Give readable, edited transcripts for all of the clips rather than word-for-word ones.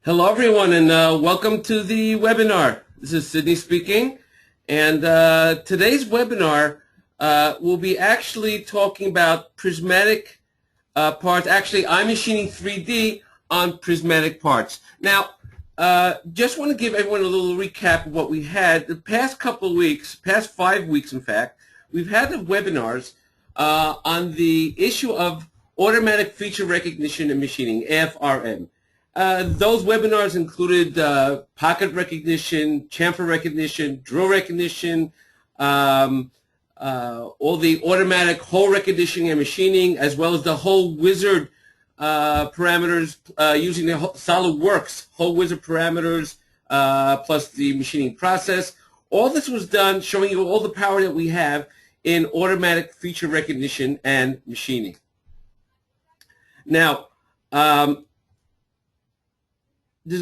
Hello, everyone, and welcome to the webinar. This is Sydney speaking, and today's webinar will be actually talking about prismatic parts, actually iMachining 3D on prismatic parts. Now, just want to give everyone a little recap of what we had. The past couple of weeks, past 5 weeks in fact, we've had the webinars on the issue of automatic feature recognition and machining, AFRM. Those webinars included pocket recognition, chamfer recognition, drill recognition, all the automatic hole recognition and machining, as well as the whole wizard parameters using the SolidWorks whole wizard parameters plus the machining process. All this was done showing you all the power that we have in automatic feature recognition and machining. Now,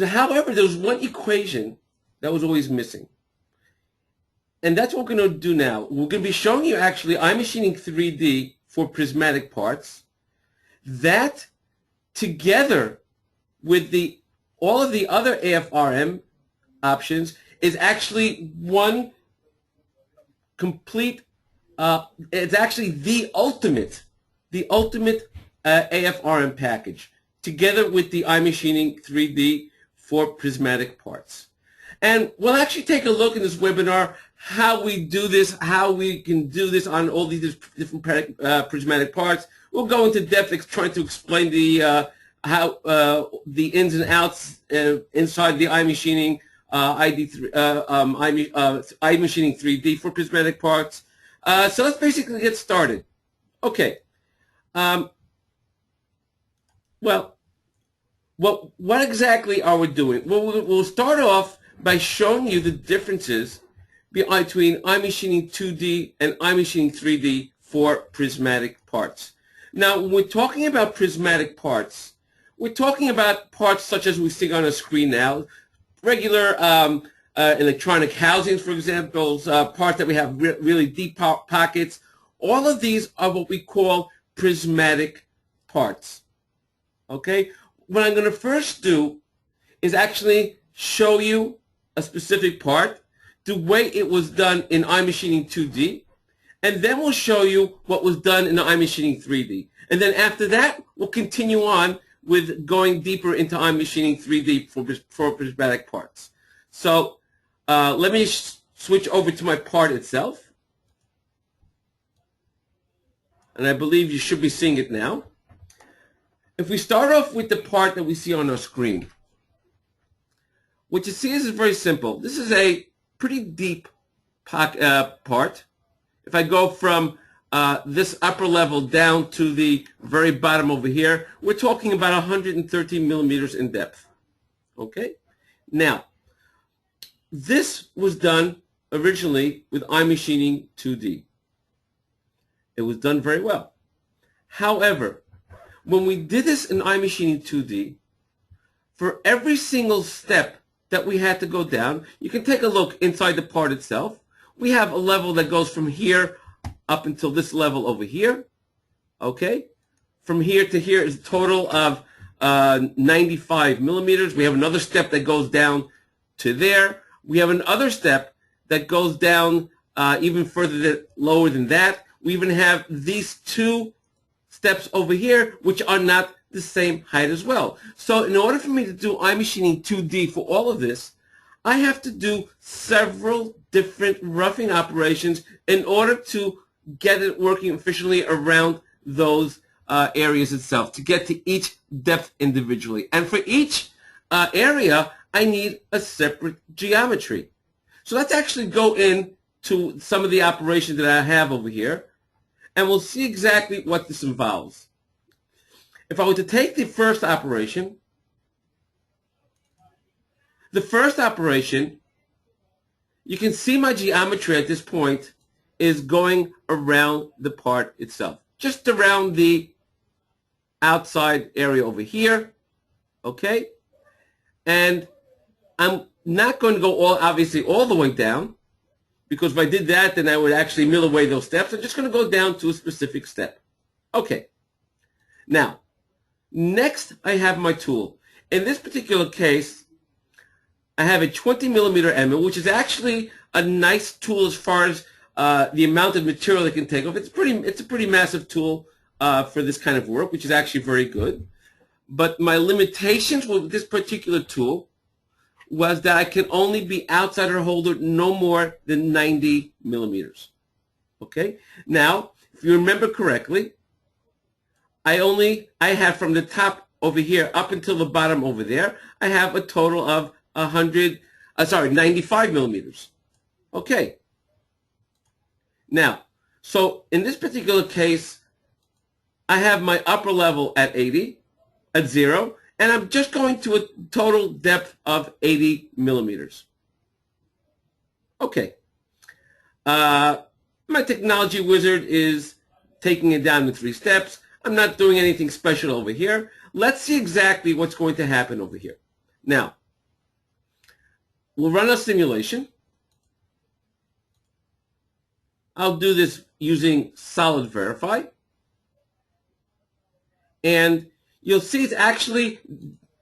however, there was one equation that was always missing. And that's what we're going to do now. We're going to be showing you actually iMachining 3D for prismatic parts. That together with all of the other AFRM options is actually one complete, it's actually the ultimate AFRM package together with the iMachining 3D for prismatic parts. And we'll actually take a look in this webinar how we do this, how we can do this on all these different prismatic parts. We'll go into depth trying to explain the ins and outs inside the iMachining iMachining 3D for prismatic parts. So let's basically get started. Okay. Well, what exactly are we doing? Well, we'll start off by showing you the differences between iMachining 2D and iMachining 3D for prismatic parts. Now, when we're talking about prismatic parts, we're talking about parts such as we see on a screen now, regular electronic housings, for example, parts that we have really deep pockets. All of these are what we call prismatic parts. Okay? What I'm going to first do is actually show you a specific part, the way it was done in iMachining 2D, and then we'll show you what was done in iMachining 3D. And then after that, we'll continue on with going deeper into iMachining 3D for prismatic parts. So let me switch over to my part itself. And I believe you should be seeing it now. If we start off with the part that we see on our screen, what you see is very simple. This is a pretty deep part. If I go from this upper level down to the very bottom over here, we're talking about 113 millimeters in depth. Okay? Now, this was done originally with iMachining 2D. It was done very well. However, when we did this in iMachining 2D, for every single step that we had to go down, you can take a look inside the part itself. We have a level that goes from here up until this level over here. Okay? From here to here is a total of 95 millimeters. We have another step that goes down to there. We have another step that goes down even further lower than that. We even have these two steps over here, which are not the same height as well. So in order for me to do iMachining 2D for all of this, I have to do several different roughing operations in order to get it working efficiently around those areas itself, to get to each depth individually. And for each area, I need a separate geometry. So let's actually go into some of the operations that I have over here, and we'll see exactly what this involves. If I were to take the first operation, you can see my geometry at this point is going around the part itself, just around the outside area over here, okay? And I'm not going to go obviously all the way down, because if I did that, then I would actually mill away those steps. I'm just going to go down to a specific step. Okay. Now, next I have my tool. in this particular case, I have a 20 millimeter end mill, which is actually a nice tool as far as the amount of material it can take off. It's a pretty massive tool for this kind of work, which is actually very good. But my limitations with this particular tool was that I can only be outside her holder no more than 90 millimeters. Okay? Now, if you remember correctly, I have from the top over here up until the bottom over there, I have a total of 95 millimeters. Okay. Now, so in this particular case, I have my upper level at 80, at 0, and I'm just going to a total depth of 80 millimeters. Okay. My technology wizard is taking it down in 3 steps. I'm not doing anything special over here. Let's see exactly what's going to happen over here. Now, we'll run a simulation. I'll do this using Solid Verify. And you'll see it's actually,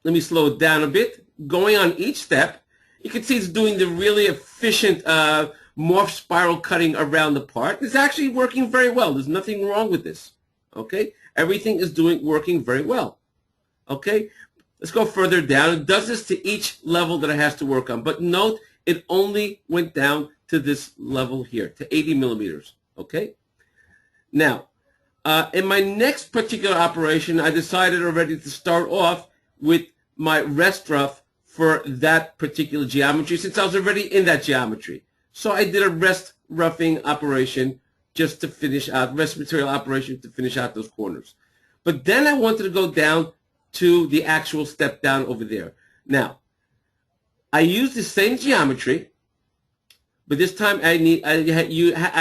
let me slow it down a bit, going on each step. You can see it's doing the really efficient morph spiral cutting around the part. It's actually working very well. There's nothing wrong with this. Okay? Everything is working very well. Okay? Let's go further down. It does this to each level that it has to work on. But note, it only went down to this level here, to 80 millimeters. Okay? Now, in my next particular operation, I decided already to start off with my rest rough for that particular geometry, since I was already in that geometry. So I did a rest roughing operation just to finish out, rest material operation to finish out those corners. But then I wanted to go down to the actual step down over there. Now, I used the same geometry, but this time I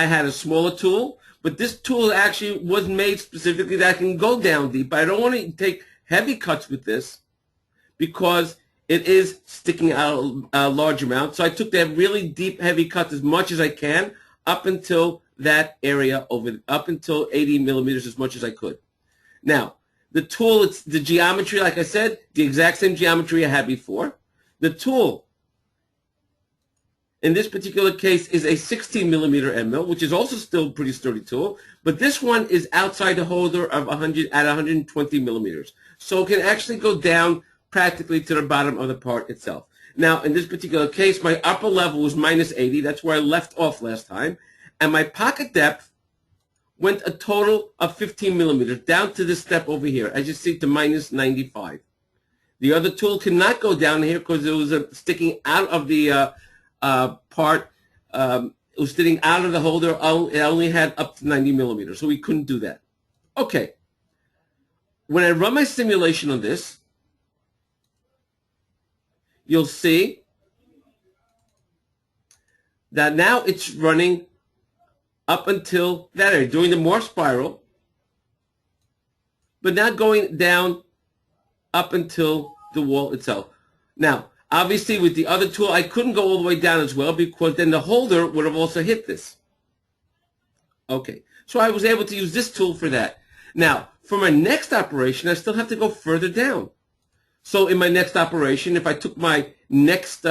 had a smaller tool, but this tool actually was made specifically that I can go down deep. But I don't want to take heavy cuts with this because it is sticking out a large amount. So I took that really deep, heavy cuts as much as I can up until that area up until 80 millimeters as much as I could. Now, the tool, it's the geometry, like I said, the exact same geometry I had before. The tool, in this particular case, is a 16 millimeter end mill, which is also still a pretty sturdy tool, but this one is outside the holder of 120 millimeters. So it can actually go down practically to the bottom of the part itself. Now, in this particular case, my upper level was minus 80. That's where I left off last time. And my pocket depth went a total of 15 millimeters down to this step over here, as you see, to minus 95. The other tool cannot go down here because it was sticking out of the part. It was sticking out of the holder. It only had up to 90 millimeters, so we couldn't do that. Okay. When I run my simulation on this, you'll see that now it's running up until that area, doing the morph spiral, but not going down up until the wall itself. Now, obviously with the other tool, I couldn't go all the way down as well because then the holder would have also hit this. Okay, so I was able to use this tool for that. Now, for my next operation, I still have to go further down. So in my next operation, if I took my next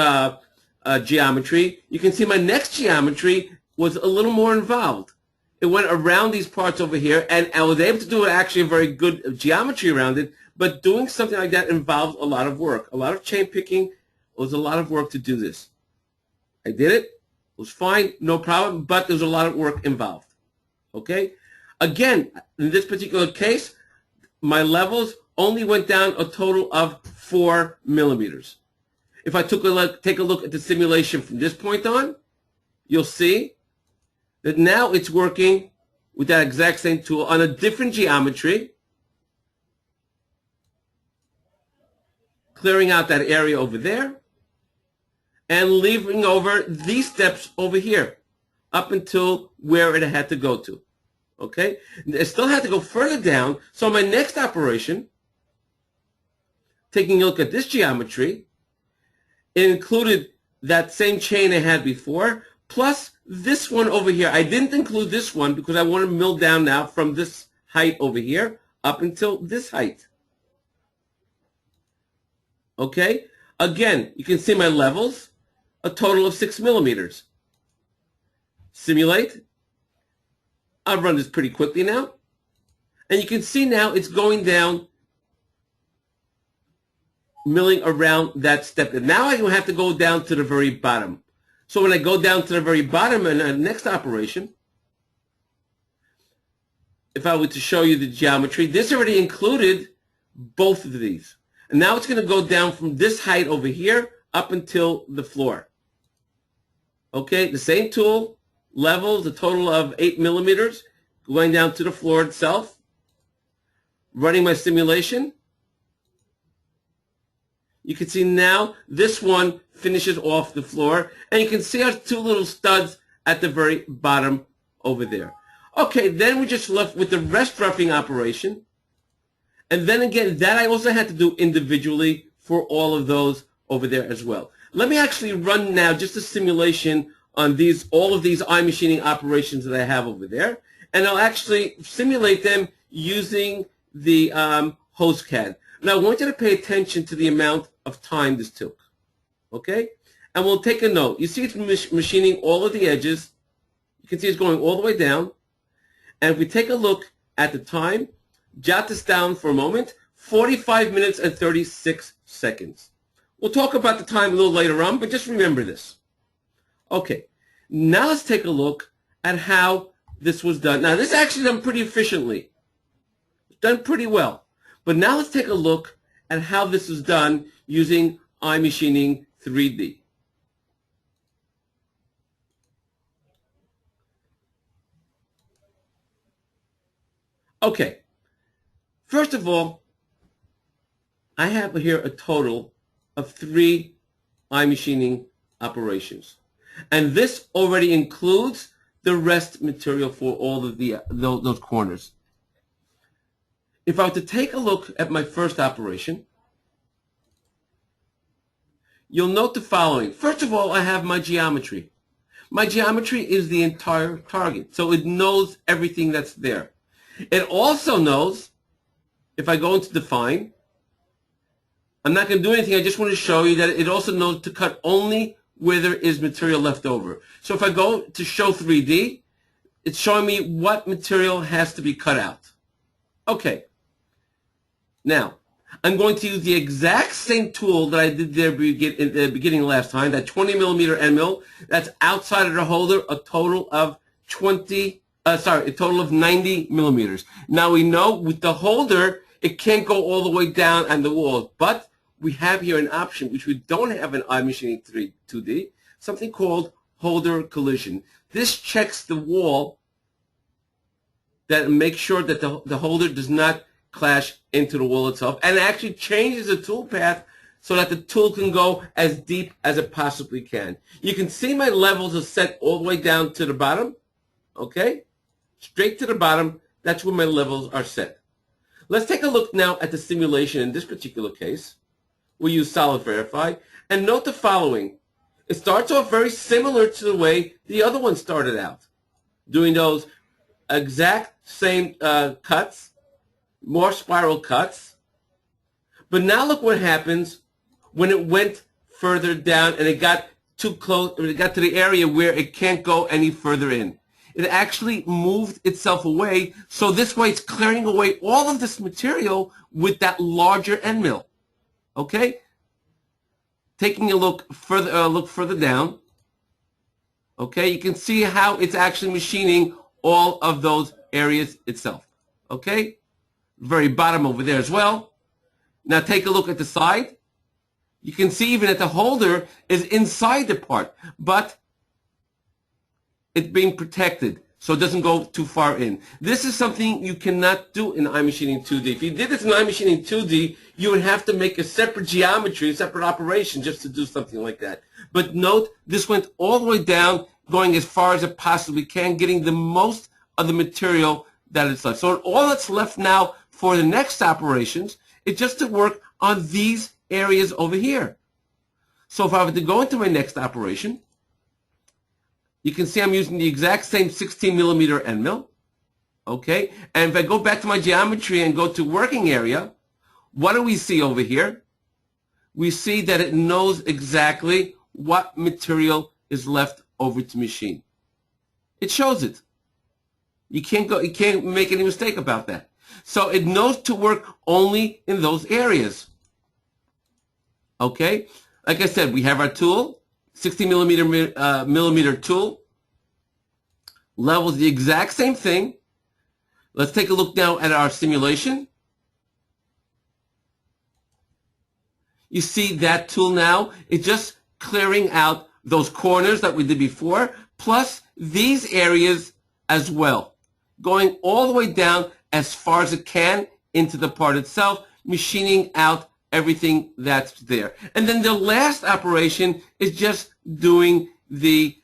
geometry, you can see my next geometry was a little more involved. It went around these parts over here, and I was able to do actually a very good geometry around it, but doing something like that involves a lot of work. A lot of chain picking. It was a lot of work to do this. I did it. It was fine, no problem, but there was a lot of work involved. Okay? Again, in this particular case, my levels only went down a total of 4 millimeters. If I take a look at the simulation from this point on, you'll see that now it's working with that exact same tool on a different geometry, clearing out that area over there, and leaving over these steps over here up until where it had to go to. Okay? It still had to go further down, so my next operation, taking a look at this geometry, it included that same chain I had before, plus this one over here. I didn't include this one because I want to mill down now from this height over here up until this height. Okay? Again, you can see my levels, a total of 6 millimeters. Simulate. I'll run this pretty quickly now. And you can see now it's going down, milling around that step. And now I have to go down to the very bottom. So when I go down to the very bottom in the next operation, if I were to show you the geometry, this already included both of these. And now it's going to go down from this height over here up until the floor. Okay, the same tool, levels, a total of 8 millimeters, going down to the floor itself. Running my simulation. You can see now this one finishes off the floor, and you can see our two little studs at the very bottom over there. Okay, then we're just left with the rest roughing operation. And then again, that I also had to do individually for all of those over there as well. Let me actually run now just a simulation on all of these iMachining operations that I have over there. And I'll actually simulate them using the HostCAD. Now I want you to pay attention to the amount of time this took. Okay? And we'll take a note. You see it's machining all of the edges. You can see it's going all the way down. And if we take a look at the time, jot this down for a moment, 45 minutes and 36 seconds. We'll talk about the time a little later on, but just remember this. Okay, now let's take a look at how this was done. Now this is actually done pretty efficiently. It's done pretty well. But now let's take a look at how this is done using iMachining 3D. Okay, first of all, I have here a total of 3 iMachining operations. And this already includes the rest material for all of those corners. If I were to take a look at my first operation, you'll note the following. First of all, I have my geometry. My geometry is the entire target, so it knows everything that's there. It also knows, if I go into define, I'm not going to do anything, I just want to show you that it also knows to cut only where there is material left over. So if I go to show 3D, it's showing me what material has to be cut out. Okay. Now, I'm going to use the exact same tool that I did there in the beginning last time, that 20 millimeter end mill. That's outside of the holder, a total of 90 millimeters. Now we know with the holder, it can't go all the way down on the walls, but we have here an option which we don't have in iMachining 2D, something called holder collision. This checks the wall that makes sure that the holder does not clash into the wall itself, and actually changes the tool path so that the tool can go as deep as it possibly can. You can see my levels are set all the way down to the bottom, okay? Straight to the bottom, that's where my levels are set. Let's take a look now at the simulation in this particular case. We'll use Solid Verify, and note the following. It starts off very similar to the way the other one started out, doing those exact same cuts, more spiral cuts. But now look what happens when it went further down and it got too close, it got to the area where it can't go any further in. It actually moved itself away, so this way it's clearing away all of this material with that larger end mill. Okay? Taking a look further down, okay, you can see how it's actually machining all of those areas itself. Okay? Very bottom over there as well. Now take a look at the side. You can see even that the holder is inside the part, but it's being protected so it doesn't go too far in. This is something you cannot do in iMachining 2D. If you did this in iMachining 2D, you would have to make a separate geometry, a separate operation just to do something like that. But note, this went all the way down, going as far as it possibly can, getting the most of the material that is left. So all that's left now for the next operations is just to work on these areas over here. So if I were to go into my next operation, you can see I'm using the exact same 16 millimeter end mill. Okay, and if I go back to my geometry and go to working area, what do we see over here? we see that it knows exactly what material is left over to machine. It shows it. You can't make any mistake about that. So it knows to work only in those areas. Okay? Like I said, we have our tool, 60 millimeter tool. Levels the exact same thing. Let's take a look now at our simulation. You see that tool now, it's just clearing out those corners that we did before, plus these areas as well, going all the way down as far as it can into the part itself, machining out everything that's there. And then the last operation is just doing the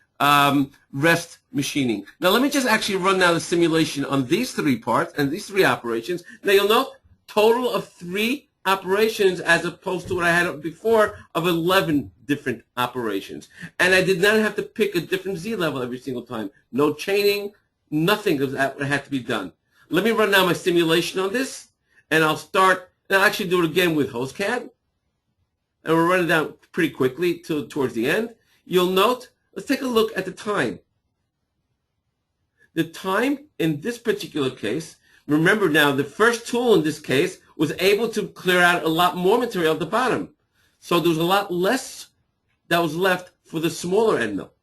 rest machining. Now let me just actually run now the simulation on these three parts and these three operations. Now you'll note total of 3 operations as opposed to what I had before of 11 different operations. And I did not have to pick a different Z level every single time. No chaining, nothing of that had to be done. Let me run now my simulation on this, and I'll start, and I'll actually do it again with HostCAD. And we'll run it down pretty quickly towards the end. You'll note, let's take a look at the time. The time in this particular case, remember now, the first tool in this case was able to clear out a lot more material at the bottom. So there was a lot less that was left for the smaller end mill.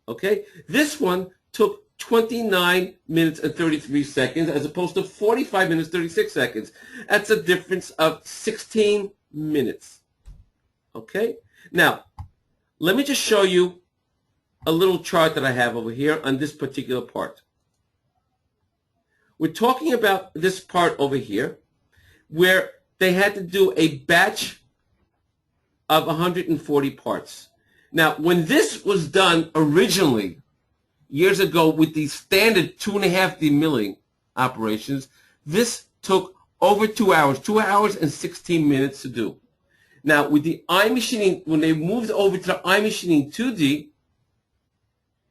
Okay? This one took 29 minutes and 33 seconds as opposed to 45 minutes, 36 seconds. That's a difference of 16 minutes. Okay? Now, let me just show you a little chart that I have over here on this particular part. We're talking about this part over here where they had to do a batch of 140 parts. Now, when this was done originally, years ago with the standard 2.5D milling operations, this took over 2 hours, 2 hours and 16 minutes to do. Now, with the iMachining, when they moved over to the iMachining 2D,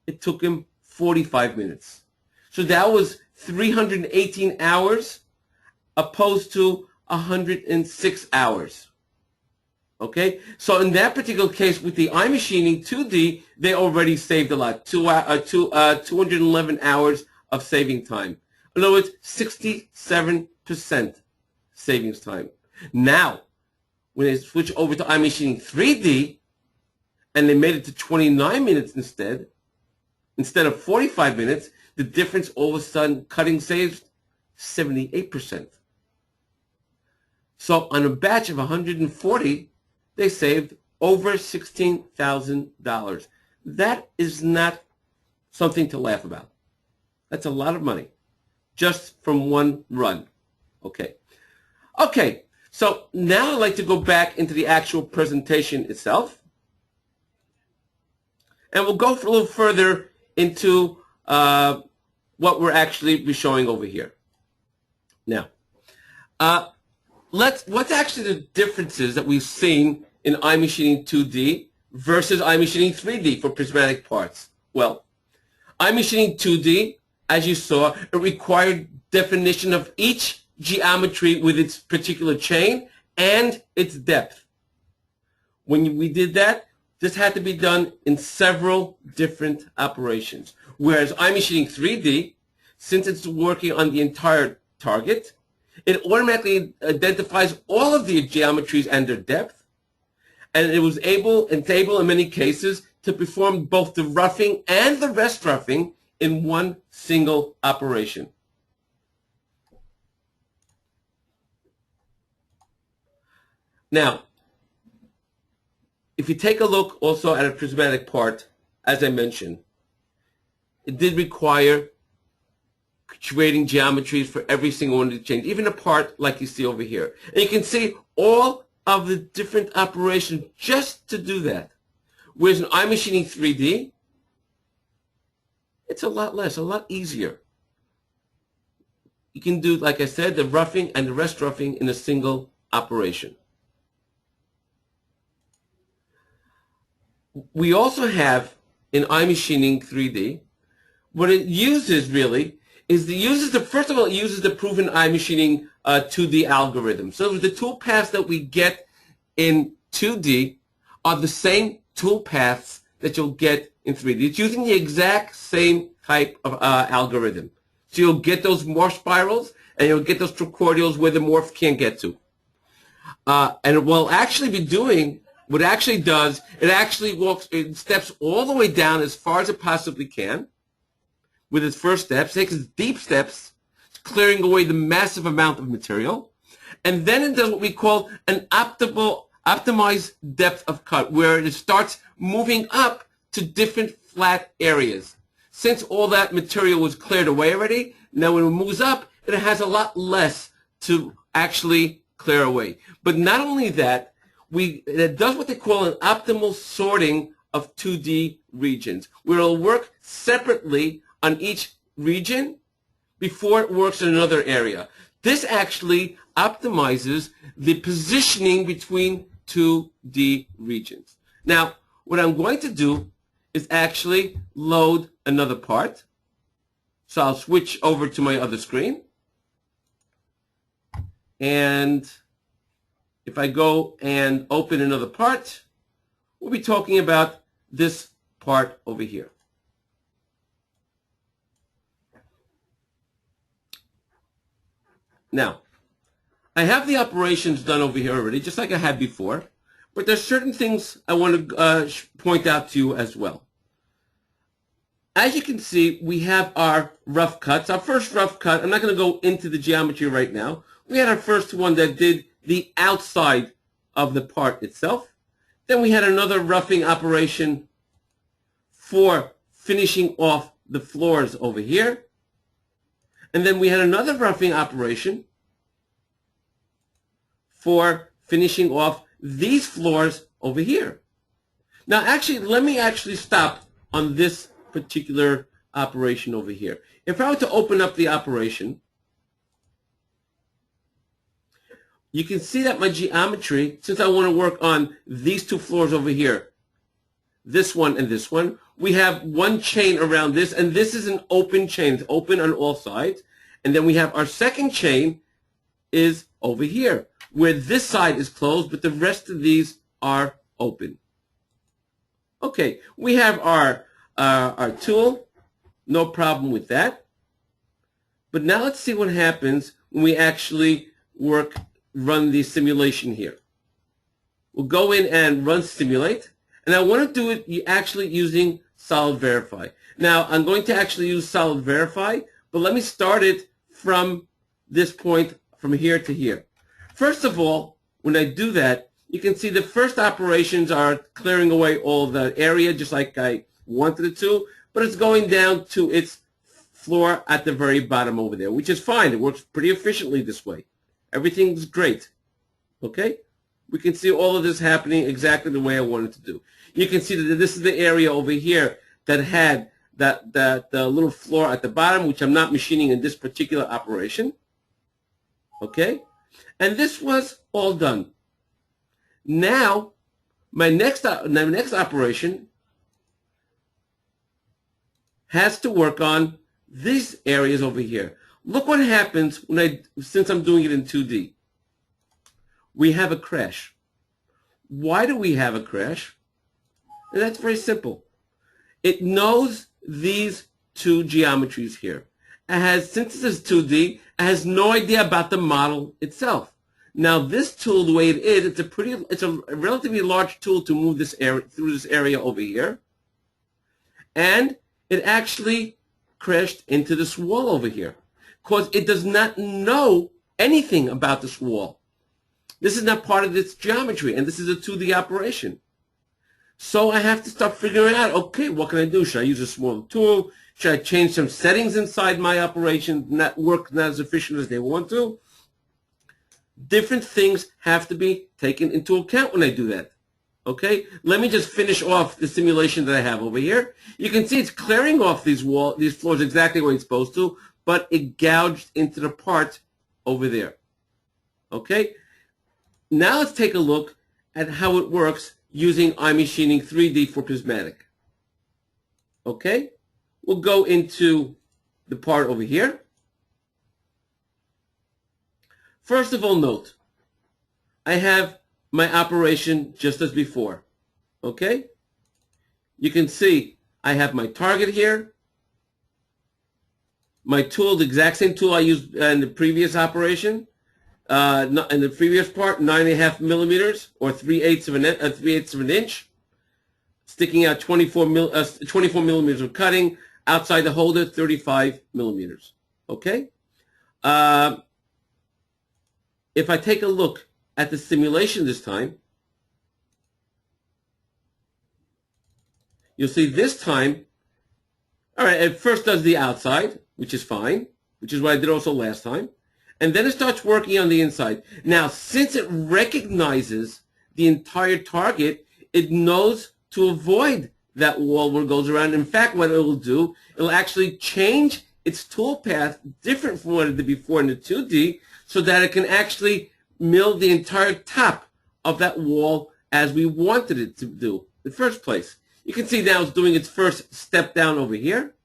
it took him 45 minutes. So that was 318 hours opposed to 106 hours. Okay? So in that particular case, with the iMachining 2D, they already saved a lot. 211 hours of saving time. In other words, 67% savings time. Now, when they switch over to iMachining 3D, and they made it to 29 minutes instead of 45 minutes, the difference all of a sudden, cutting saves 78%. So on a batch of 140, they saved over $16,000. That is not something to laugh about. That's a lot of money just from one run. Okay. Okay, so now I'd like to go back into the actual presentation itself. And we'll go a little further into what we're actually be showing over here. Now, what's actually the differences that we've seen in iMachining 2D versus iMachining 3D for prismatic parts? Well, iMachining 2D, as you saw, it required definition of each geometry with its particular chain and its depth. When we did that, this had to be done in several different operations. Whereas iMachining 3D, since it's working on the entire target, it automatically identifies all of the geometries and their depth, and it was able in many cases to perform both the roughing and the rest roughing in one single operation. Now, if you take a look also at a prismatic part, as I mentioned, it did require creating geometries for every single one of the chains, even a part like you see over here. And you can see all of the different operations just to do that. Whereas in iMachining 3D, it's a lot less, a lot easier. You can do, like I said, the roughing and the rest roughing in a single operation. We also have in iMachining 3D, what it uses really is first of all, it uses the proven iMachining 2D algorithm. So the toolpaths that we get in 2D are the same tool paths that you'll get in 3D. It's using the exact same type of algorithm. So you'll get those morph spirals, and you'll get those trochoidals where the morph can't get to. And what it'll actually be doing, what it actually does, it steps all the way down as far as it possibly can with its first steps, takes its deep steps, clearing away the massive amount of material, and then it does what we call an optimized depth of cut, where it starts moving up to different flat areas. Since all that material was cleared away already, now when it moves up, it has a lot less to actually clear away. But not only that, it does what they call an optimal sorting of 2D regions, where it'll work separately on each region before it works in another area. This actually optimizes the positioning between 2D regions. Now, what I'm going to do is actually load another part. So I'll switch over to my other screen. And if I go and open another part, we'll be talking about this part over here. Now, I have the operations done over here already, just like I had before, but there's certain things I want to point out to you as well. As you can see, we have our rough cuts. Our first rough cut, I'm not going to go into the geometry right now. We had our first one that did the outside of the part itself. Then we had another roughing operation for finishing off the floors over here. And then we had another roughing operation for finishing off these floors over here. Now actually, let me actually stop on this particular operation over here. If I were to open up the operation, you can see that my geometry, since I want to work on these two floors over here, this one and this one, we have one chain around this, and this is an open chain. It's open on all sides. And then we have our second chain is over here, where this side is closed, but the rest of these are open. Okay, we have our tool, no problem with that. But now let's see what happens when we actually run the simulation here. We'll go in and run simulate, and I want to do it actually using Solid Verify. Now, I'm going to actually use Solid Verify, but let me start it from this point, from here to here. First of all, when I do that, you can see the first operations are clearing away all the area, just like I wanted it to, but it's going down to its floor at the very bottom over there, which is fine. It works pretty efficiently this way. Everything's great. Okay? We can see all of this happening exactly the way I wanted to do. You can see that this is the area over here that had that little floor at the bottom, which I'm not machining in this particular operation. Okay? And this was all done. Now, my next operation has to work on these areas over here. Look what happens since I'm doing it in 2D. We have a crash. Why do we have a crash? And that's very simple. It knows these two geometries here. Since this is 2D, it has no idea about the model itself. Now this tool, the way it is, it's a relatively large tool to move this area through this area over here. And it actually crashed into this wall over here, because it does not know anything about this wall. This is not part of its geometry, and this is a 2D operation. So I have to start figuring out, okay, what can I do? Should I use a smaller tool? Should I change some settings inside my operation, not as efficient as they want to? Different things have to be taken into account when I do that. Okay, let me just finish off the simulation that I have over here. You can see it's clearing off these floors exactly where it's supposed to, but it gouged into the part over there. Okay, now let's take a look at how it works using iMachining 3D for Prismatic. Okay, we'll go into the part over here. First of all, note, I have my operation just as before. Okay? You can see I have my target here. My tool, the exact same tool I used in the previous operation, in the previous part, 9.5 millimeters or 3/8 of an inch, sticking out 24 millimeters of cutting, outside the holder 35 millimeters. Okay? If I take a look at the simulation this time, you'll see this time, all right, it first does the outside, which is fine, which is what I did also last time. And then it starts working on the inside. Now, since it recognizes the entire target, it knows to avoid that wall where it goes around. In fact, what it will do, it will actually change its tool path different from what it did before in the 2D so that it can actually mill the entire top of that wall as we wanted it to do in the first place. You can see now it's doing its first step down over here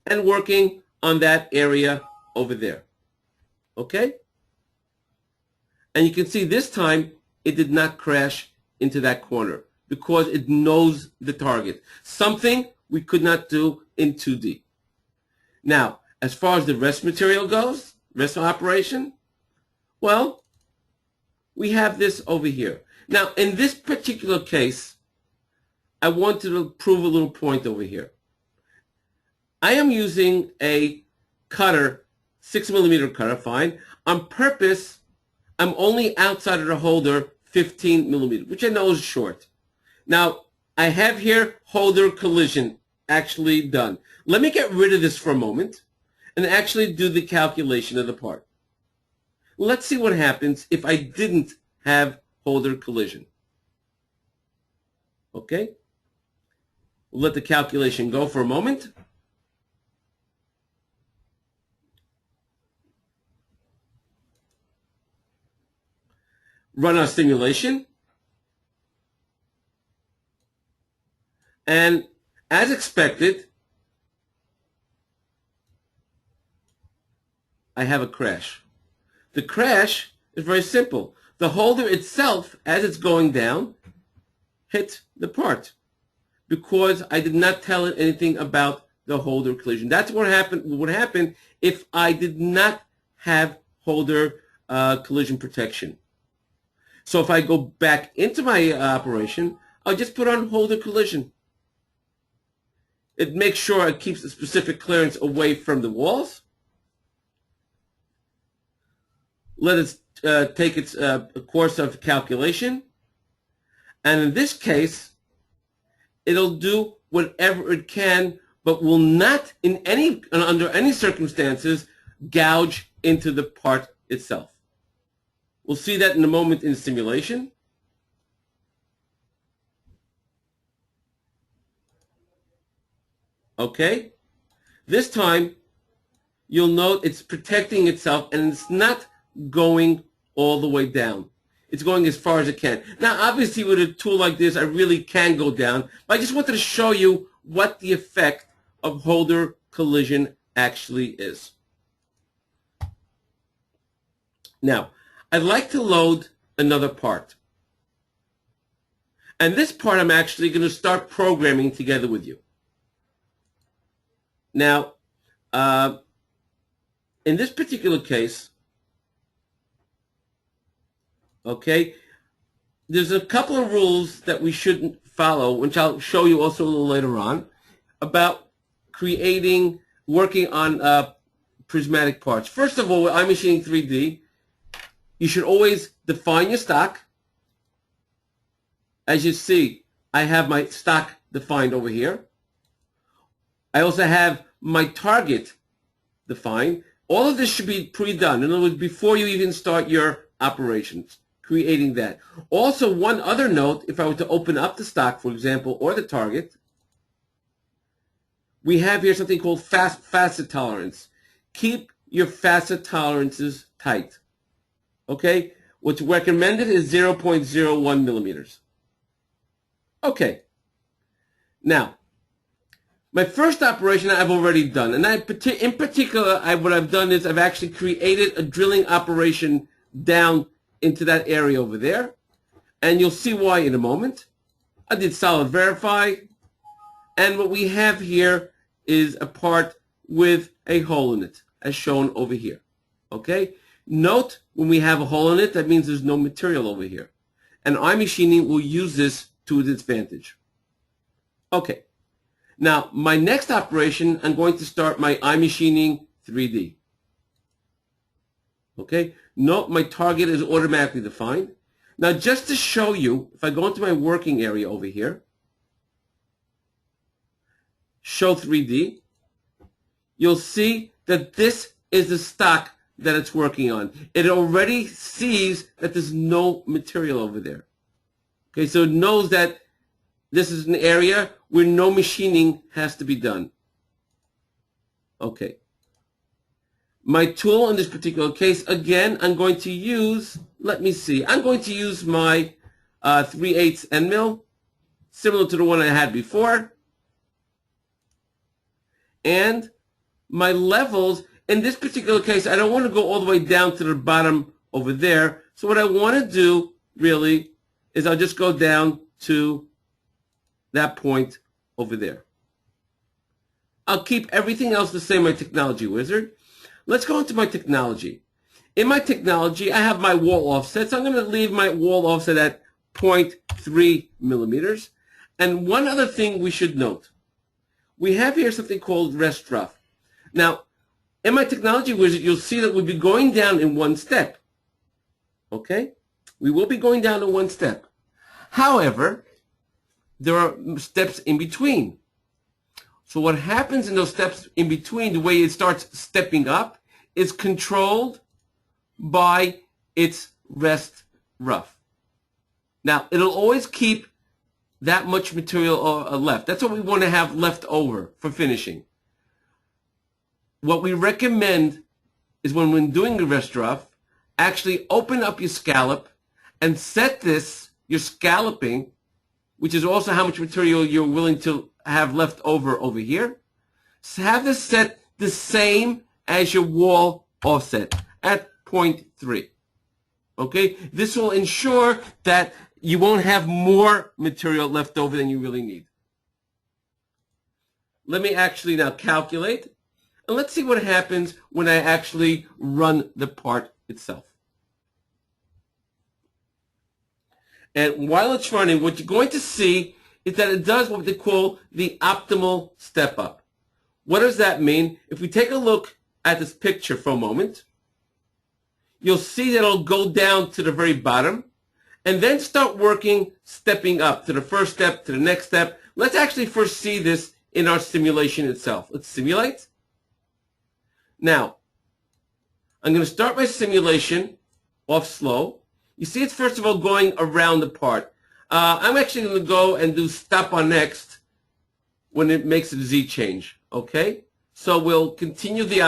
and working on that area over there. Okay? And you can see this time it did not crash into that corner because it knows the target. Something we could not do in 2D. Now, as far as the rest material goes, rest of operation, well, we have this over here. Now, in this particular case, I wanted to prove a little point over here. I am using a cutter, 6 millimeter cutter, fine. On purpose, I'm only outside of the holder 15 millimeters, which I know is short. Now, I have here holder collision actually done. Let me get rid of this for a moment and actually do the calculation of the part. Let's see what happens if I didn't have holder collision. Okay? We'll let the calculation go for a moment. Run our simulation. And as expected, I have a crash. The crash is very simple. The holder itself, as it's going down, hit the part because I did not tell it anything about the holder collision. That's what would happen if I did not have holder collision protection. So if I go back into my operation, I'll just put on holder collision. It makes sure it keeps the specific clearance away from the walls. Let it take its course of calculation. And in this case, it'll do whatever it can, but will not under any circumstances gouge into the part itself. We'll see that in a moment in the simulation. Okay? This time, you'll note it's protecting itself and it's not going all the way down. It's going as far as it can. Now, obviously, with a tool like this, I really can go down, but I just wanted to show you what the effect of holder collision actually is. Now, I'd like to load another part. And this part I'm actually going to start programming together with you. Now, in this particular case, okay, there's a couple of rules that we shouldn't follow, which I'll show you also a little later on, about working on prismatic parts. First of all, with iMachining 3D, you should always define your stock. As you see, I have my stock defined over here. I also have my target defined. All of this should be pre-done. In other words, before you even start your operations, creating that. Also, one other note, if I were to open up the stock, for example, or the target, we have here something called facet tolerance. Keep your facet tolerances tight. Okay? What's recommended is 0.01 millimeters. Okay. Now, my first operation I've already done, and in particular, what I've done is I've actually created a drilling operation down into that area over there. And you'll see why in a moment. I did solid verify. And what we have here is a part with a hole in it, as shown over here. Okay? Note, when we have a hole in it, that means there's no material over here. And iMachining will use this to its advantage. Okay. Now, my next operation, I'm going to start my iMachining 3D. Okay? Note, my target is automatically defined. Now, just to show you, if I go into my working area over here, show 3D, you'll see that this is the stock that it's working on. It already sees that there's no material over there. Okay, so it knows that this is an area where no machining has to be done. Okay. My tool in this particular case, again, I'm going to use, let me see, I'm going to use my 3/8 end mill, similar to the one I had before. And my levels, in this particular case, I don't want to go all the way down to the bottom over there. So what I want to do, really, is I'll just go down to that point over there. I'll keep everything else the same, my technology wizard. Let's go into my technology. In my technology, I have my wall offset. So I'm going to leave my wall offset at 0.3 millimeters. And one other thing we should note. We have here something called rest rough. Now, in my technology wizard, you'll see that we'll be going down in one step. Okay? We will be going down in one step. However, there are steps in between. So what happens in those steps in between, the way it starts stepping up, is controlled by its rest rough. Now, it'll always keep that much material left. That's what we want to have left over for finishing. What we recommend is when doing the rest rough, actually open up your scallop and set this, your scalloping, which is also how much material you're willing to have left over here. So have this set the same as your wall offset at 0.3. Okay? This will ensure that you won't have more material left over than you really need. Let me actually now calculate. And let's see what happens when I actually run the part itself. And while it's running, what you're going to see is that it does what they call the optimal step up. What does that mean? If we take a look at this picture for a moment, you'll see that it'll go down to the very bottom and then start working, stepping up to the first step, to the next step. Let's actually first see this in our simulation itself. Let's simulate. Now, I'm going to start my simulation off slow. You see it's first of all going around the part. I'm actually going to go and do stop on next when it makes a Z change. Okay? So we'll continue the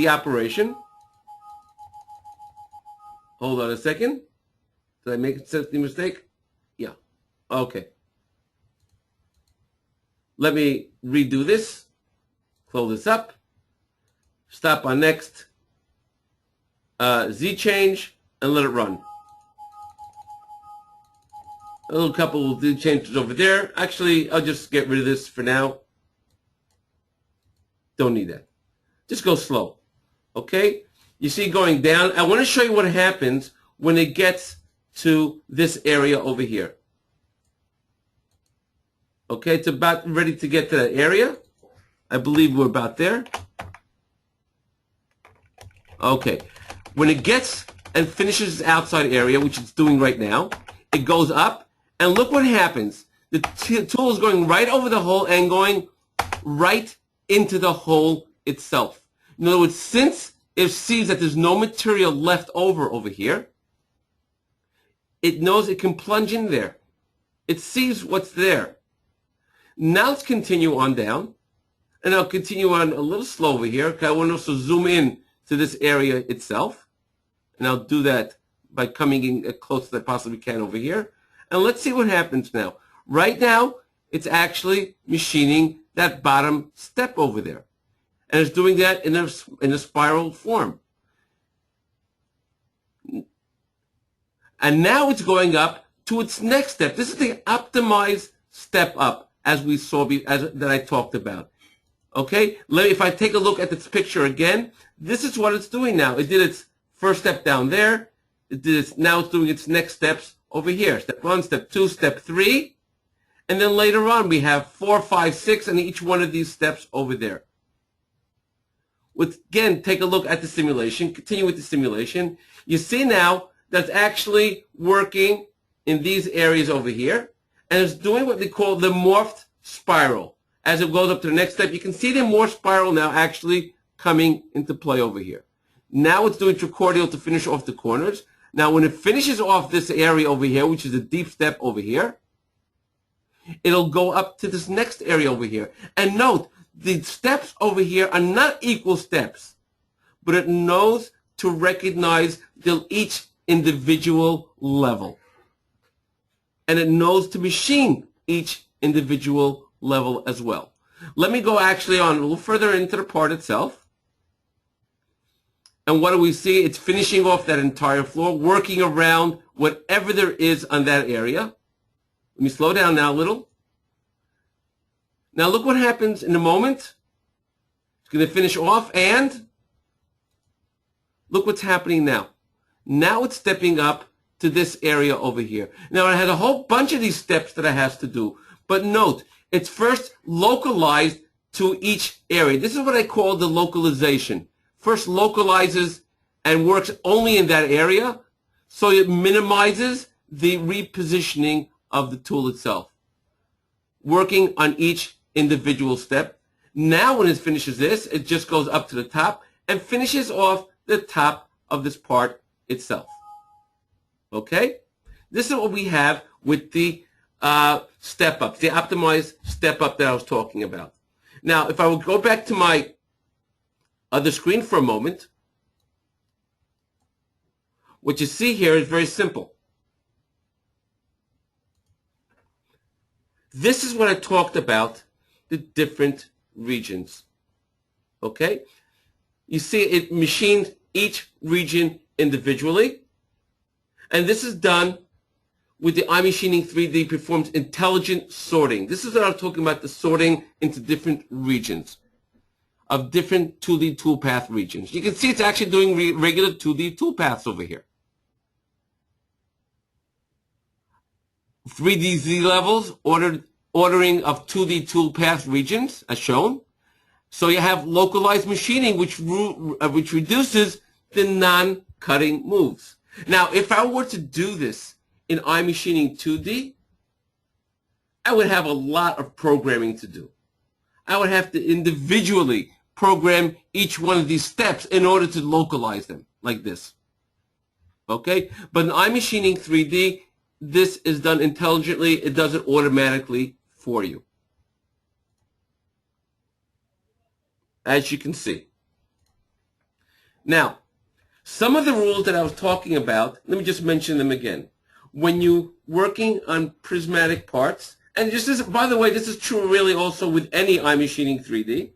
operation. Hold on a second. Did I make a mistake? Yeah. Okay. Let me redo this. Close this up. Stop on next. Z change. And let it run. A little couple of Z changes over there. Actually, I'll just get rid of this for now. Don't need that. Just go slow. Okay? You see going down. I want to show you what happens when it gets to this area over here. Okay, it's about ready to get to that area. I believe we're about there. Okay. When it gets and finishes its outside area, which it's doing right now, it goes up, and look what happens. The tool is going right over the hole and going right into the hole itself. In other words, since it sees that there's no material left over here, it knows it can plunge in there. It sees what's there. Now let's continue on down, and I'll continue on a little slow over here, because I want to also zoom in to this area itself. And I'll do that by coming in as close as I possibly can over here. And let's see what happens now. Right now, it's actually machining that bottom step over there. And it's doing that in a spiral form. And now it's going up to its next step. This is the optimized step up, as we saw, that I talked about. Okay, if I take a look at this picture again, this is what it's doing now. It did its first step down there. Now it's doing its next steps over here. Step 1, step 2, step 3. And then later on we have 4, 5, 6, and each one of these steps over there. Again, take a look at the simulation. Continue with the simulation. You see now that's actually working in these areas over here. And it's doing what they call the morphed spiral. As it goes up to the next step, you can see the morph spiral now actually coming into play over here. Now it's doing tricordial to finish off the corners. Now when it finishes off this area over here, which is a deep step over here, it'll go up to this next area over here. And note, the steps over here are not equal steps, but it knows to recognize each individual level. And it knows to machine each individual level as well. Let me go actually on a little further into the part itself. And what do we see? It's finishing off that entire floor, working around whatever there is on that area. Let me slow down now a little. Now look what happens in a moment. It's going to finish off, and look what's happening now. Now it's stepping up to this area over here. Now it has a whole bunch of these steps that it has to do. But note, it's first localized to each area. This is what I call the localization. First localizes and works only in that area, so it minimizes the repositioning of the tool itself, working on each individual step. Now when it finishes this, it just goes up to the top and finishes off the top of this part itself. Okay? This is what we have with the step up, the optimized step up that I was talking about. Now, if I will go back to my other screen for a moment, what you see here is very simple. This is what I talked about, the different regions. Okay? You see it machines each region individually, and this is done with the iMachining 3D performs intelligent sorting. This is what I'm talking about, the sorting into different regions of different 2D toolpath regions. You can see it's actually doing regular 2D toolpaths over here. 3D Z levels, ordering of 2D toolpath regions, as shown. So you have localized machining, which reduces the non-cutting moves. Now, if I were to do this in iMachining 2D, I would have a lot of programming to do. I would have to individually program each one of these steps in order to localize them, like this. Okay? But in iMachining 3D, this is done intelligently. It does it automatically for you, as you can see. Now, some of the rules that I was talking about, let me just mention them again. When you're working on prismatic parts, and just as, by the way, this is true really also with any iMachining 3D,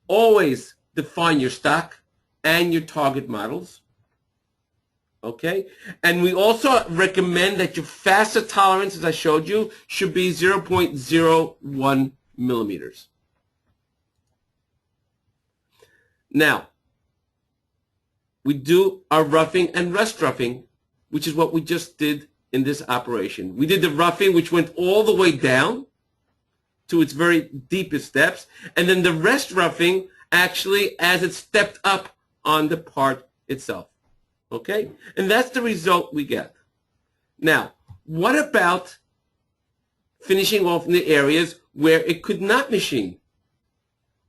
always define your stock and your target models. Okay? And we also recommend that your facet tolerance, as I showed you, should be 0.01 millimeters. Now, we do our roughing and rest roughing, which is what we just did in this operation. We did the roughing, which went all the way down to its very deepest steps, and then the rest roughing actually as it stepped up on the part itself. Okay? And that's the result we get. Now, what about finishing off in the areas where it could not machine?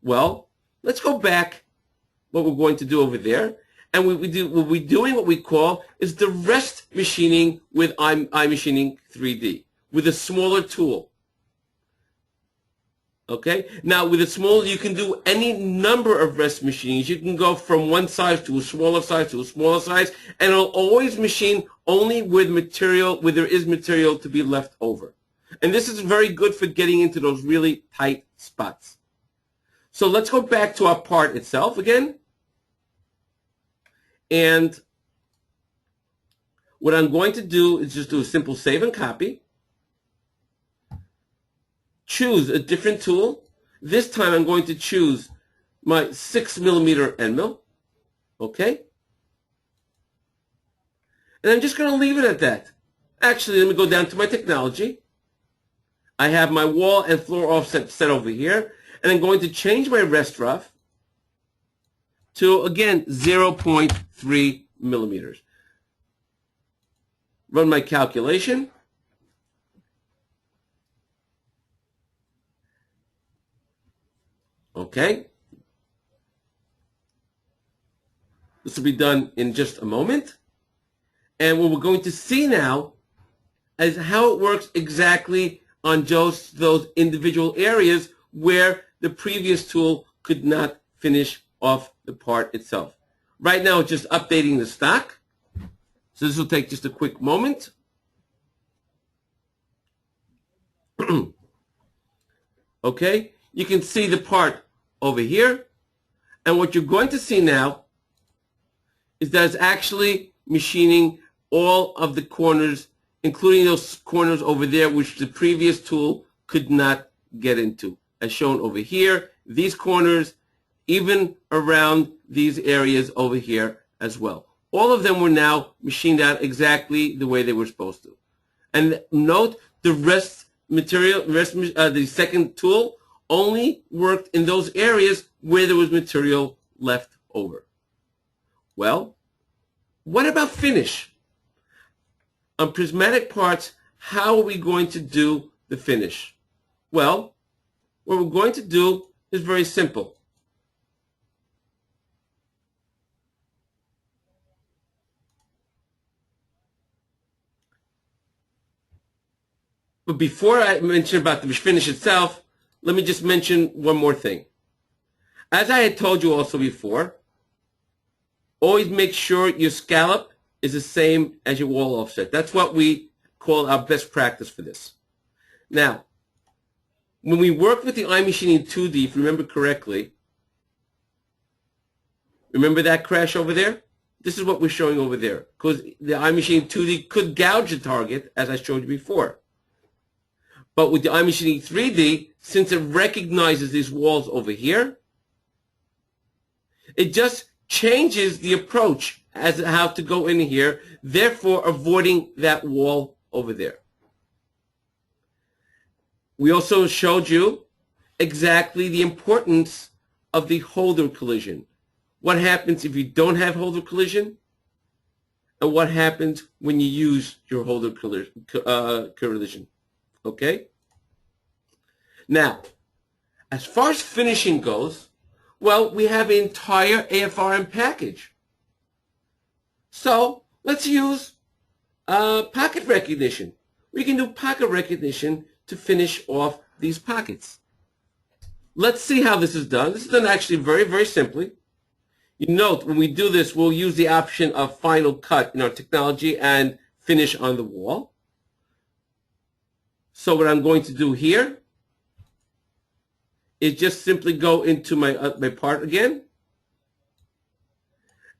Well, let's go back what we're going to do over there. And we'll be doing what we call is the rest machining with iMachining 3D, with a smaller tool. Okay? Now, with a smaller, you can do any number of rest machinings. You can go from one size to a smaller size to a smaller size, and it'll always machine only with material, where there is material to be left over. And this is very good for getting into those really tight spots. So let's go back to our part itself again. And What I'm going to do is just do a simple save and copy. Choose a different tool. This time I'm going to choose my 6mm end mill. Okay? And I'm just going to leave it at that. Actually, let me go down to my technology. I have my wall and floor offset set over here. And I'm going to change my rest rough to, again, 0.3 millimeters. Run my calculation. Okay. This will be done in just a moment. And what we're going to see now is how it works exactly on just those individual areas where the previous tool could not finish off the part itself. Right now, it's just updating the stock. So this will take just a quick moment. Okay, you can see the part over here. And what you're going to see now is that it's actually machining all of the corners, including those corners over there, which the previous tool could not get into. As shown over here, these corners, even around these areas over here as well. All of them were now machined out exactly the way they were supposed to. And note, the the second tool only worked in those areas where there was material left over. Well, what about finish? On Prismatic Parts, how are we going to do the finish? Well, what we're going to do is very simple. But before I mention about the finish itself, let me just mention one more thing. As I had told you also before, always make sure your scallop is the same as your wall offset. That's what we call our best practice for this. Now, when we work with the iMachining 2D, if you remember correctly, remember that crash over there? This is what we're showing over there, because the iMachining 2D could gouge the target, as I showed you before. But with the iMachining 3D, since it recognizes these walls over here, it just changes the approach as to how to go in here, therefore avoiding that wall over there. We also showed you exactly the importance of the holder collision. What happens if you don't have holder collision? And what happens when you use your holder collision? Okay? Now, as far as finishing goes, well, we have an entire AFRM package. So let's use pocket recognition. We can do pocket recognition to finish off these pockets. Let's see how this is done. This is done actually very, very simply. You note when we do this, we'll use the option of final cut in our technology and finish on the wall. So what I'm going to do here is just simply go into my part again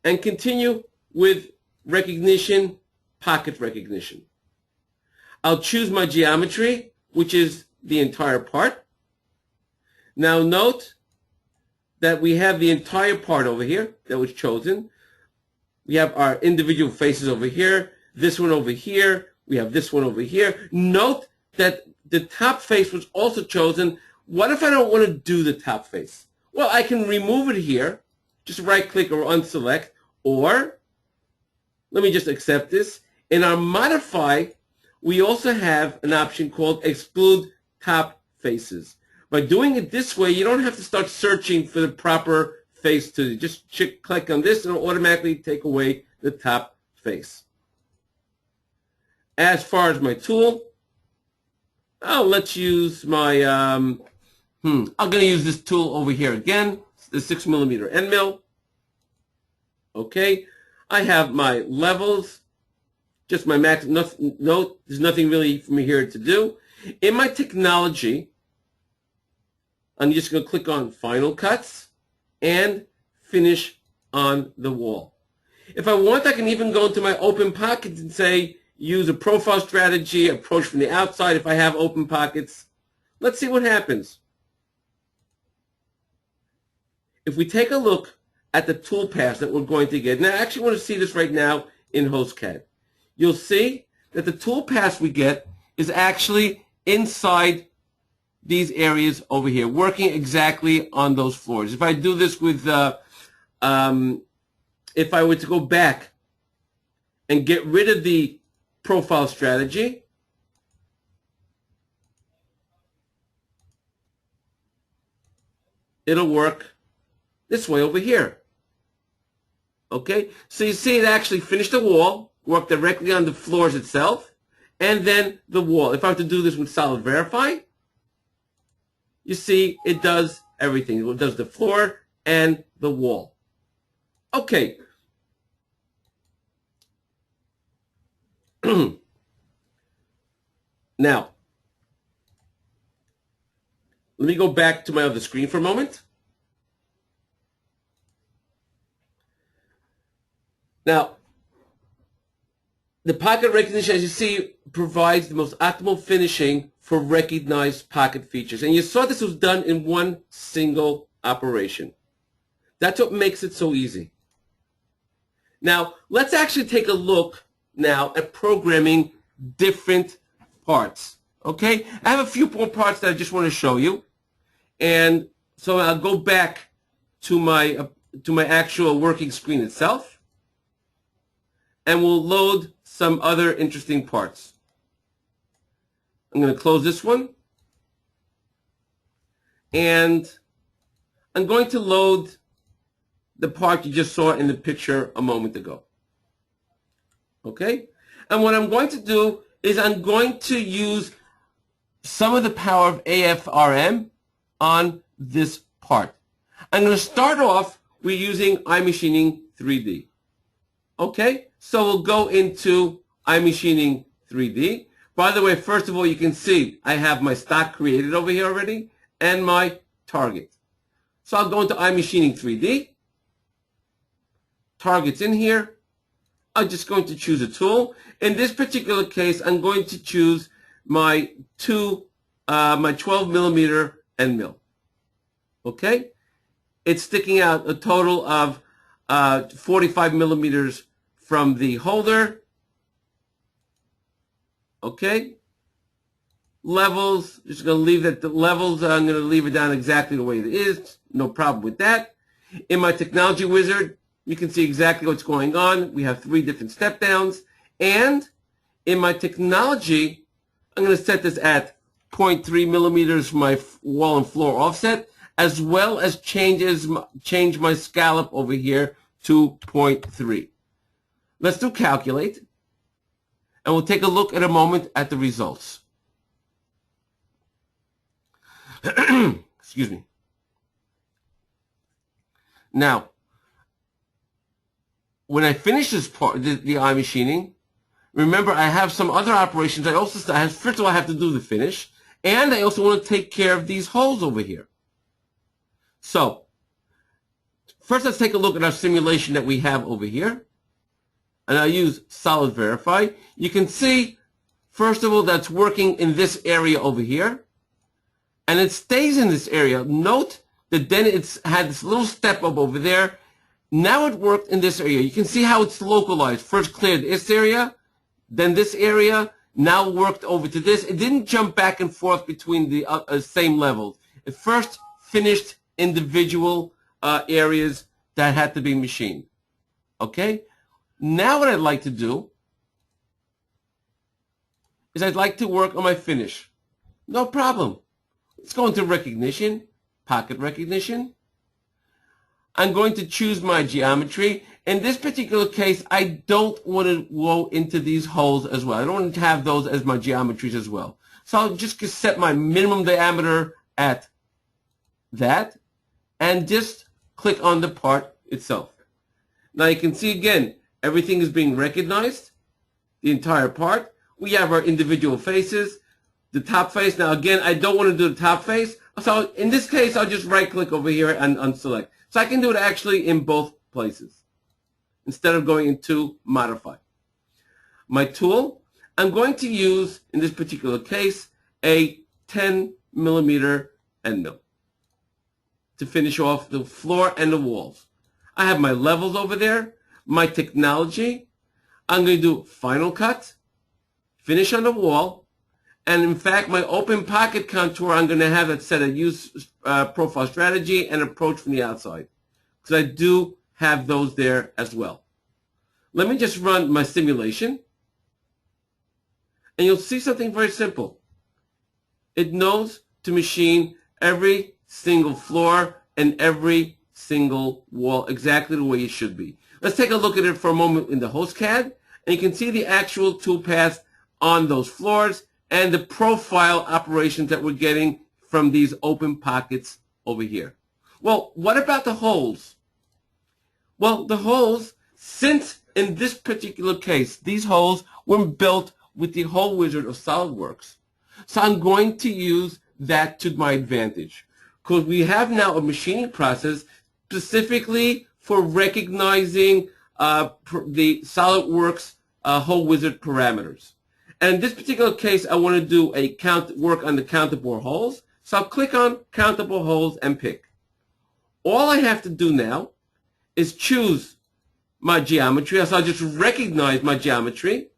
and continue with recognition, pocket recognition. I'll choose my geometry, which is the entire part. Now note that we have the entire part over here that was chosen. We have our individual faces over here, this one over here, we have this one over here. Note that the top face was also chosen. What if I don't want to do the top face? Well, I can remove it here, just right click or unselect, or let me just accept this. In our modify, we also have an option called exclude top faces. By doing it this way, you don't have to start searching for the proper face to just click on this and it'll automatically take away the top face. As far as my tool, let's use my, I'm going to use this tool over here again, the 6mm end mill. Okay, I have my levels, just my max, note, there's nothing really for me here to do. In my technology, I'm just going to click on Final Cuts and Finish on the Wall. If I want, I can even go into my open pockets and say, use a profile strategy, approach from the outside if I have open pockets. Let's see what happens. If we take a look at the toolpaths that we're going to get, now I actually want to see this right now in HostCAD. You'll see that the toolpaths we get is actually inside these areas over here, working exactly on those floors. If I do this with, if I were to go back and get rid of the profile strategy, it'll work this way over here. Okay, so you see it actually finished the wall, worked directly on the floors itself, and then the wall. If I were to do this with Solid Verify, you see it does everything. It does the floor and the wall. Okay. Now, let me go back to my other screen for a moment. Now, the pocket recognition, as you see, provides the most optimal finishing for recognized pocket features. And you saw this was done in one single operation. That's what makes it so easy. Now, let's actually take a look now at programming different parts. Okay? I have a few more parts that I just want to show you. And so I'll go back to my actual working screen itself. And we'll load some other interesting parts. I'm going to close this one. And I'm going to load the part you just saw in the picture a moment ago. Okay? And what I'm going to do is I'm going to use some of the power of AFRM on this part. I'm going to start off with using iMachining 3D. Okay? So we'll go into iMachining 3D. By the way, first of all, you can see I have my stock created over here already and my target. So I'll go into iMachining 3D. Target's in here. I'm just going to choose a tool. In this particular case, I'm going to choose my 12 millimeter end mill. Okay? It's sticking out a total of 45 millimeters from the holder. Okay. Levels, just going to leave that. The levels, I'm going to leave it down exactly the way it is. No problem with that. In my technology wizard, you can see exactly what's going on. We have 3 different step downs. And in my technology, I'm going to set this at 0.3 millimeters for my wall and floor offset, as well as change my scallop over here to 0.3. Let's do calculate, and we'll take a look at a moment at the results. Excuse me. Now, when I finish this part, the iMachining, remember I have some other operations. First of all, I have to do the finish, and I also want to take care of these holes over here. So, first let's take a look at our simulation that we have over here. And I'll use Solid Verify. You can see, first of all, that's working in this area over here. And it stays in this area. Note that then it's had this little step up over there. Now it worked in this area. You can see how it's localized. First cleared this area, then this area, now worked over to this. It didn't jump back and forth between the same levels. It first finished individual areas that had to be machined. Okay? Now what I'd like to do is I'd like to work on my finish. No problem. Let's go into recognition, pocket recognition. I'm going to choose my geometry. In this particular case, I don't want to go into these holes as well. I don't want to have those as my geometries as well. So I'll just set my minimum diameter at that and just click on the part itself. Now you can see again, everything is being recognized, the entire part. We have our individual faces, the top face. Now again, I don't want to do the top face. So in this case, I'll just right click over here and unselect. So I can do it actually in both places. instead of going into modify. My tool, I'm going to use, in this particular case, a 10 millimeter end mill to finish off the floor and the walls. I have my levels over there, my technology. I'm going to do final cut, finish on the wall, and in fact, my open pocket contour, I'm going to have that set of use profile strategy and approach from the outside, because I do have those there as well. Let me just run my simulation, and you'll see something very simple. It knows to machine every single floor and every single wall exactly the way it should be. Let's take a look at it for a moment in the host CAD, and you can see the actual toolpath on those floors and the profile operations that we're getting from these open pockets over here. Well, what about the holes? Well, the holes, since in this particular case, these holes were built with the hole wizard of SolidWorks. So I'm going to use that to my advantage, because we have now a machining process specifically for recognizing the SolidWorks hole wizard parameters. And in this particular case, I want to do a work on the countable holes. So I'll click on countable holes and pick. All I have to do now is choose my geometry. So I'll just recognize my geometry.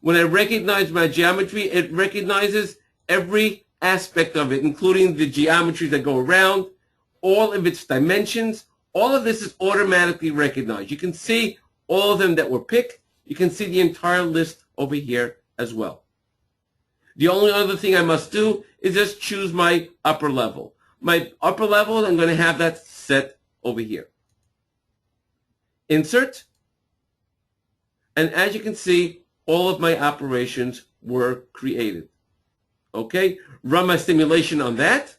When I recognize my geometry, it recognizes every aspect of it, including the geometries that go around, all of its dimensions. All of this is automatically recognized. You can see all of them that were picked. You can see the entire list over here as well. The only other thing I must do is just choose my upper level. My upper level, I'm going to have that set over here. Insert. And as you can see, all of my operations were created. Okay, run my simulation on that.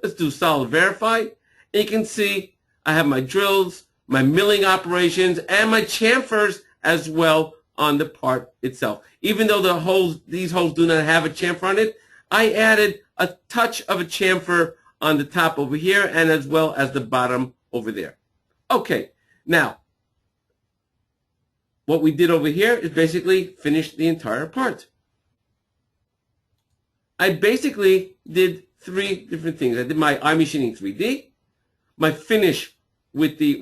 Let's do solid verify. And you can see I have my drills, my milling operations, and my chamfers as well on the part itself. Even though these holes do not have a chamfer on it, I added a touch of a chamfer on the top over here and as well as the bottom over there. Okay, now what we did over here is basically finish the entire part. I basically did three different things. I did my iMachining 3D, my finish with the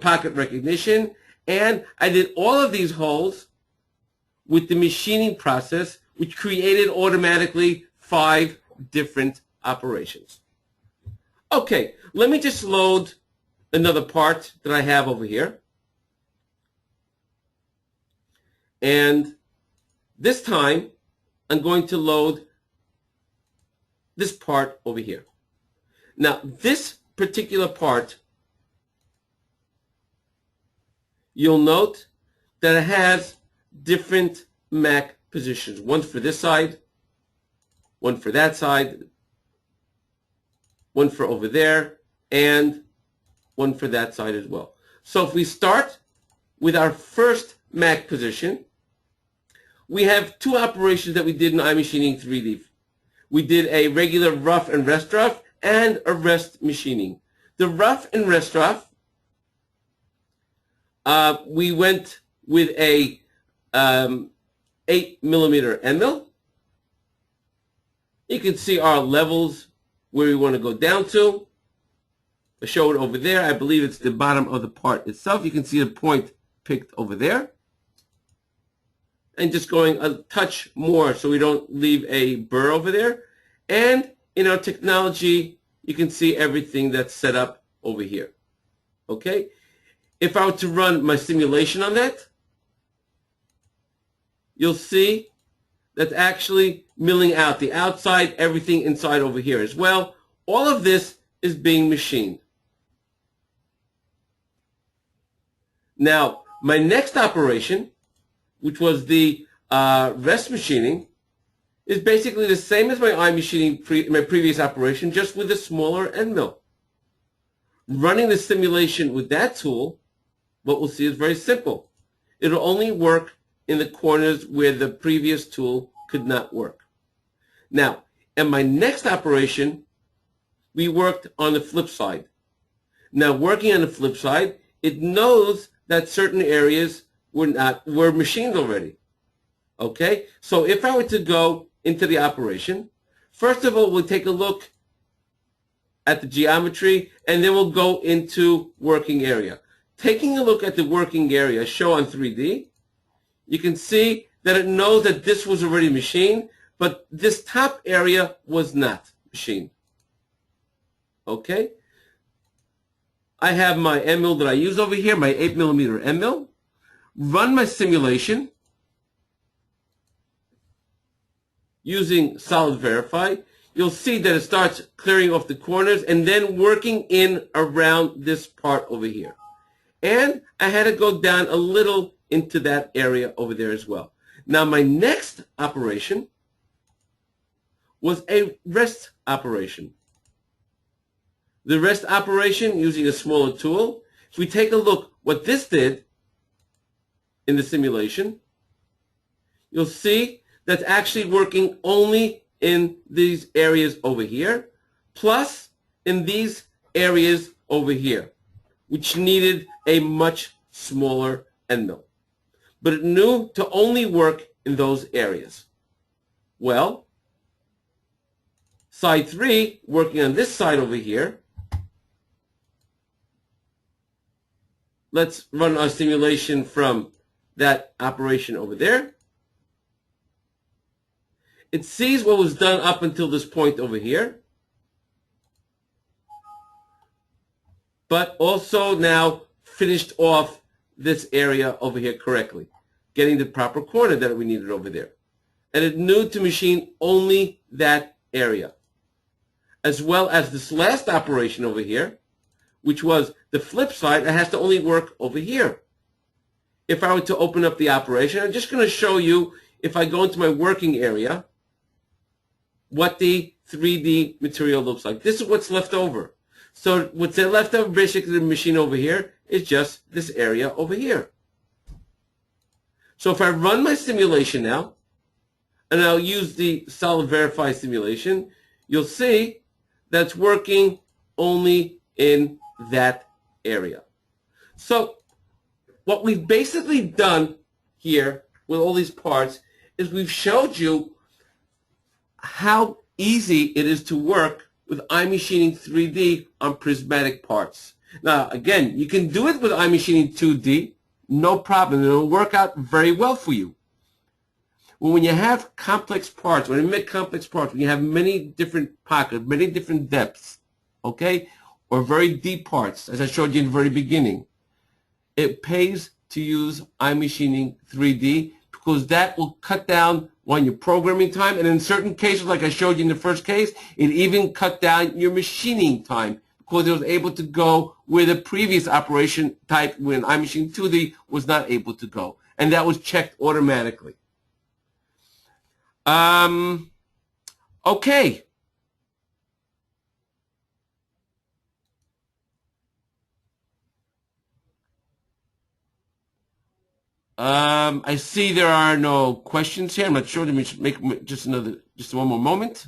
pocket recognition, and I did all of these holes with the machining process, which created automatically 5 different operations. Okay, let me just load another part that I have over here. And this time, I'm going to load this part over here. Now, this particular part, you'll note that it has different Mac positions. One for this side, one for that side, one for over there, and one for that side as well. So if we start with our first Mac position, we have 2 operations that we did in iMachining 3D. We did a regular rough and rest rough and a rest machining. The rough and rest rough, we went with a 8 millimeter end mill. You can see our levels where we want to go down to. I show it over there. I believe it's the bottom of the part itself. You can see the point picked over there. And just going a touch more so we don't leave a burr over there. And in our technology, you can see everything that's set up over here. Okay? If I were to run my simulation on that, you'll see that's actually milling out the outside, everything inside over here as well. All of this is being machined. Now, my next operation, which was the rest machining, is basically the same as my iMachining, my previous operation, just with a smaller end mill. Running the simulation with that tool, what we'll see is very simple. It'll only work in the corners where the previous tool could not work. Now, in my next operation, we worked on the flip side. Now, working on the flip side, it knows that certain areas were machined already. Okay, so if I were to go into the operation, first of all, we'll take a look at the geometry, and then we'll go into working area. Taking a look at the working area show on 3D, you can see that it knows that this was already machined, but this top area was not machined. Okay? I have my end mill that I use over here, my 8mm end mill. Run my simulation using Solid Verify. You'll see that it starts clearing off the corners and then working in around this part over here. And I had to go down a little into that area over there as well. Now my next operation was a rest operation. The rest operation using a smaller tool. If we take a look what this did in the simulation, you'll see that's actually working only in these areas over here, plus in these areas over here, which needed a much smaller end mill. But it knew to only work in those areas. Well, side 3, working on this side over here, let's run our simulation from that operation over there. It sees what was done up until this point over here, but also now finished off this area over here correctly, getting the proper corner that we needed over there. And it knew to machine only that area, as well as this last operation over here, which was the flip side. It has to only work over here. If I were to open up the operation, I'm just going to show you, if I go into my working area, what the 3D material looks like. This is what's left over. So what's left over basically the machine over here is just this area over here. So if I run my simulation now, and I'll use the Solid Verify simulation, you'll see that's working only in that area. So what we've basically done here with all these parts is we've showed you how easy it is to work with iMachining 3D on Prismatic Parts. Now, again, you can do it with iMachining 2D, no problem. It'll work out very well for you. Well, when you have complex parts, when you make complex parts, when you have many different pockets, many different depths, okay, or very deep parts, as I showed you in the very beginning, it pays to use iMachining 3D because that will cut down on your programming time, and in certain cases, like I showed you in the first case, it even cut down your machining time because it was able to go where the previous operation type when iMachining 2D was not able to go, and that was checked automatically. Okay. I see there are no questions here. I'm not sure. Let me make just one more moment.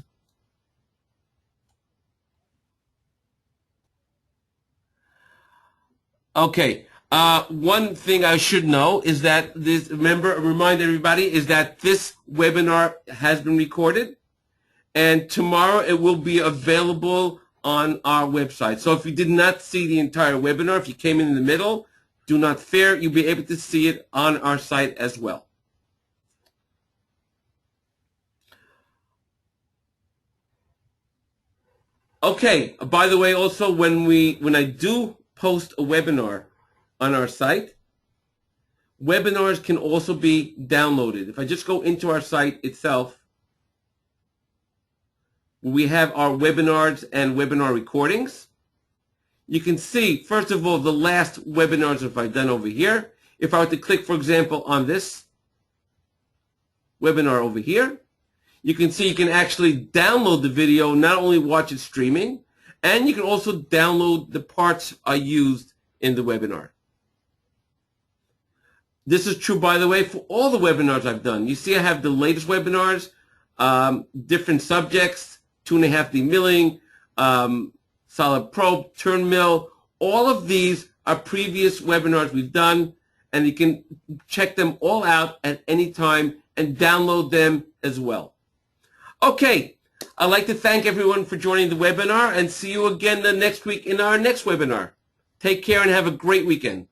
Okay. One thing I should know is that remind everybody is that this webinar has been recorded, and tomorrow it will be available on our website. So if you did not see the entire webinar, if you came in the middle, do not fear, you'll be able to see it on our site as well. Okay, by the way, also when I do post a webinar on our site, webinars can also be downloaded. If I just go into our site itself, we have our webinars and webinar recordings. You can see, first of all, the last webinars if I've done over here. If I were to click, for example, on this webinar over here, you can see you can actually download the video, not only watch it streaming, and you can also download the parts I used in the webinar. This is true, by the way, for all the webinars I've done. You see I have the latest webinars, different subjects, 2.5D milling, solid probe, turn mill. All of these our previous webinars we've done, and you can check them all out at any time and download them as well. Okay, I'd like to thank everyone for joining the webinar and see you again the next week in our next webinar. Take care and have a great weekend.